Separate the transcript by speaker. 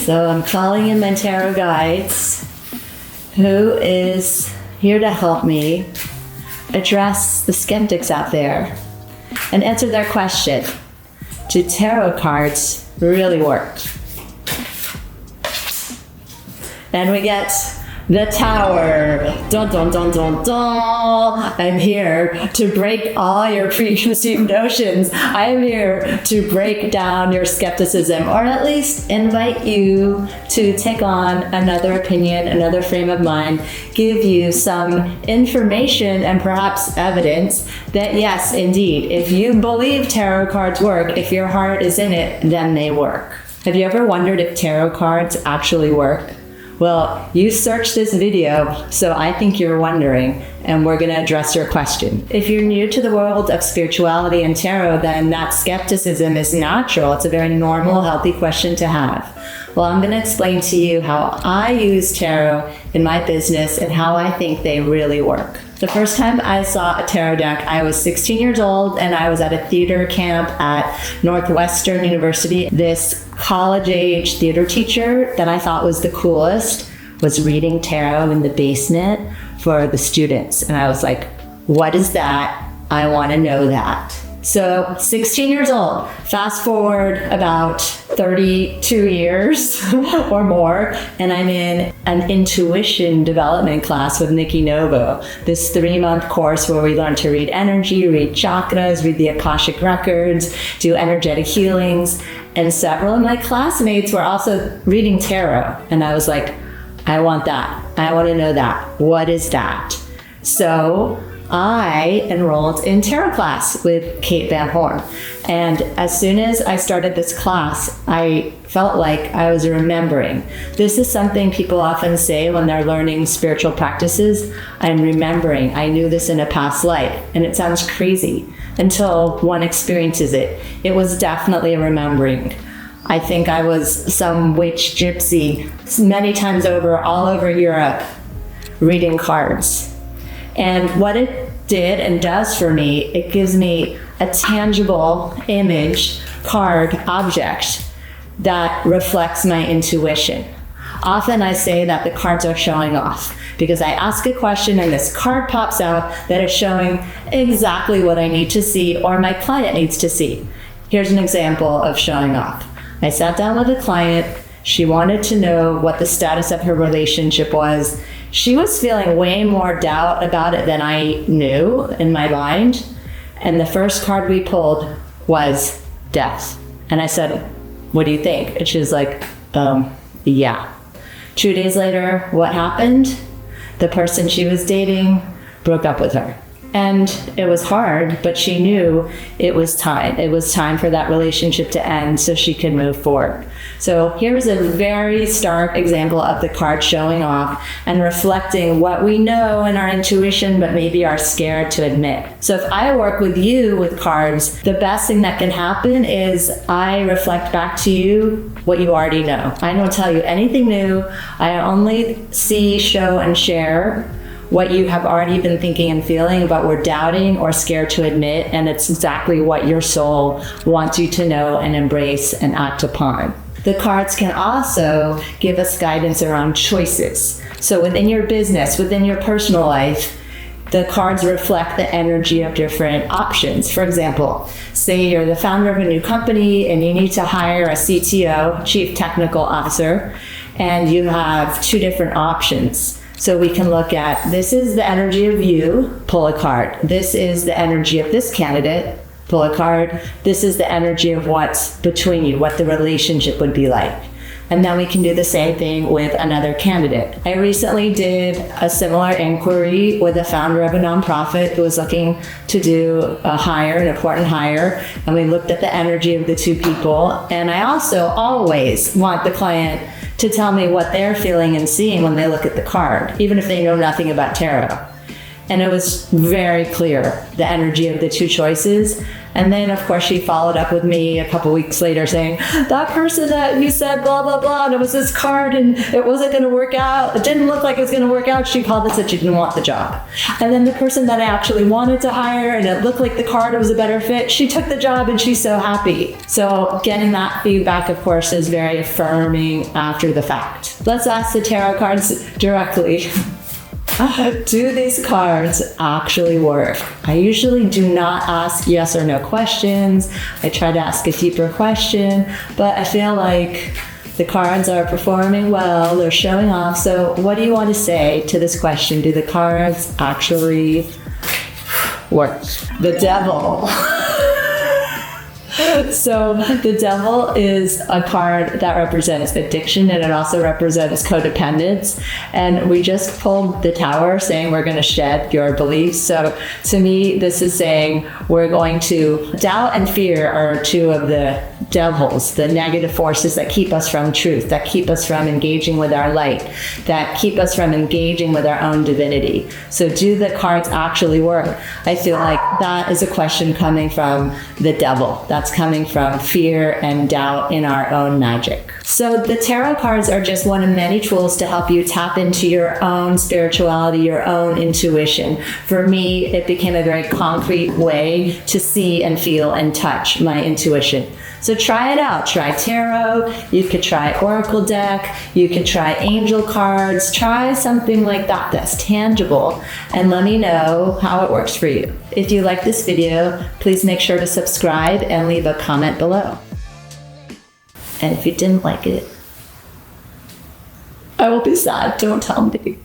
Speaker 1: So I'm calling in my tarot guides, who is here to help me address the skeptics out there and answer their question. Do tarot cards really work? And we get the Tower. Dun, dun, dun, dun, dun. I'm here to break all your preconceived notions. I am here to break down your skepticism, or at least invite you to take on another opinion, another frame of mind, give you some information and perhaps evidence that yes, indeed, if you believe tarot cards work, if your heart is in it, then they work. Have you ever wondered if tarot cards actually work? Well, you searched this video, so I think you're wondering, and we're going to address your question. If you're new to the world of spirituality and tarot, then that skepticism is natural. It's a very normal, healthy question to have. Well, I'm going to explain to you how I use tarot in my business and how I think they really work. The first time I saw a tarot deck, I was 16 years old, and I was at a theater camp at Northwestern University. This college-age theater teacher that I thought was the coolest was reading tarot in the basement for the students. And I was like, what is that? I want to know that. So 16 years old, fast forward about 32 years or more, and I'm in an intuition development class with Nikki Novo, this 3-month course where we learn to read energy, read chakras, read the Akashic records, do energetic healings. And several of my classmates were also reading tarot. And I was like, I want that. I want to know that. What is that? So I enrolled in tarot class with Kate Van Horn. And as soon as I started this class, I felt like I was remembering. This is something people often say when they're learning spiritual practices. I'm remembering. I knew this in a past life. And it sounds crazy until one experiences it. It was definitely remembering. I think I was some witch gypsy many times over, all over Europe, reading cards. And what it did and does for me, it gives me a tangible image, card, object that reflects my intuition. Often I say that the cards are showing off because I ask a question and this card pops out that is showing exactly what I need to see or my client needs to see. Here's an example of showing off. I sat down with a client. She wanted to know what the status of her relationship was. She was feeling way more doubt about it than I knew in my mind. And the first card we pulled was death. And I said, what do you think? And she was like, yeah. 2 days later, what happened? The person she was dating broke up with her. And it was hard, but she knew it was time. It was time for that relationship to end so she could move forward. So here's a very stark example of the card showing off and reflecting what we know in our intuition, but maybe are scared to admit. So if I work with you with cards, the best thing that can happen is I reflect back to you what you already know. I don't tell you anything new. I only see, show, and share what you have already been thinking and feeling, but were doubting or scared to admit, and it's exactly what your soul wants you to know and embrace and act upon. The cards can also give us guidance around choices. So within your business, within your personal life, the cards reflect the energy of different options. For example, say you're the founder of a new company and you need to hire a CTO, Chief Technical Officer, and you have 2 different options. So we can look at, this is the energy of you, pull a card. This is the energy of this candidate, pull a card. This is the energy of what's between you, what the relationship would be like. And then we can do the same thing with another candidate. I recently did a similar inquiry with a founder of a nonprofit who was looking to do a hire, an important hire, and we looked at the energy of the 2 people. And I also always want the client to tell me what they're feeling and seeing when they look at the card, even if they know nothing about tarot. And it was very clear, the energy of the two choices. And then, of course, she followed up with me a couple weeks later saying, that person that you said blah, blah, blah, and it was this card and it wasn't going to work out. It didn't look like it was going to work out. She called and said she didn't want the job. And then the person that I actually wanted to hire and it looked like the card was a better fit, she took the job and she's so happy. So getting that feedback, of course, is very affirming after the fact. Let's ask the tarot cards directly. Do these cards actually work? I usually do not ask yes or no questions. I try to ask a deeper question, but I feel like the cards are performing well, they're showing off. So what do you want to say to this question? Do the cards actually work? The Devil. So the Devil is a card that represents addiction, and it also represents codependence. And we just pulled the Tower saying we're going to shed your beliefs. So to me, this is saying we're going to, doubt and fear are two of the devils, the negative forces that keep us from truth, that keep us from engaging with our light, that keep us from engaging with our own divinity. So do the cards actually work? I feel like that is a question coming from the devil. That's coming from fear and doubt in our own magic. So the tarot cards are just one of many tools to help you tap into your own spirituality, your own intuition. For me, it became a very concrete way to see and feel and touch my intuition. So try it out. Try tarot. You could try oracle deck. You could try angel cards. Try something like that that's tangible, and let me know how it works for you. If you like this video, please make sure to subscribe and leave a comment below. And if you didn't like it, I will be sad. Don't tell me.